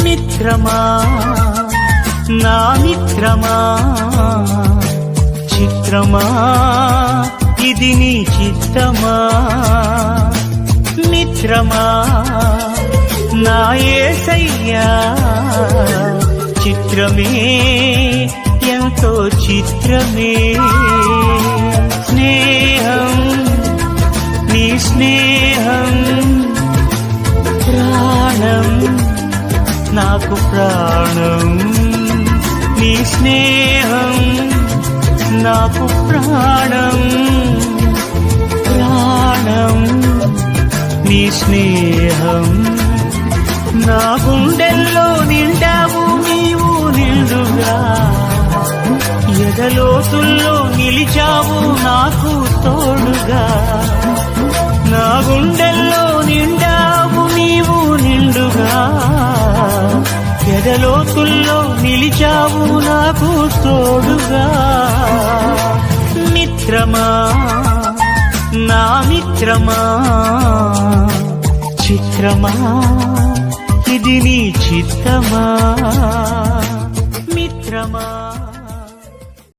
మిత్రమా నా మిత్రమా చిత్రమా ఇది నీ చిత్తమా మిత్రమా నా యేసయ్యా చిత్రమే ఎంతో చిత్రమే స్నేహం నీ స్నేహం ప్రాణం నాకు ప్రాణం నీ స్నేహం నాకు ప్రాణం ప్రాణం నీ స్నేహం నా గుండెల్లో నిండావు నీవు నిండుగా ఎదలోతుల్లో నిలిచావు నాకు తోడుగా నా గుండెల్లో నిండావు నీవు నిండుగా ఎదలోతుల్లో నిలిచావు నాకు తోడుగా మిత్రమా నా మిత్రమా చిత్రమా ఇది నీ చిత్తమా మిత్రమా.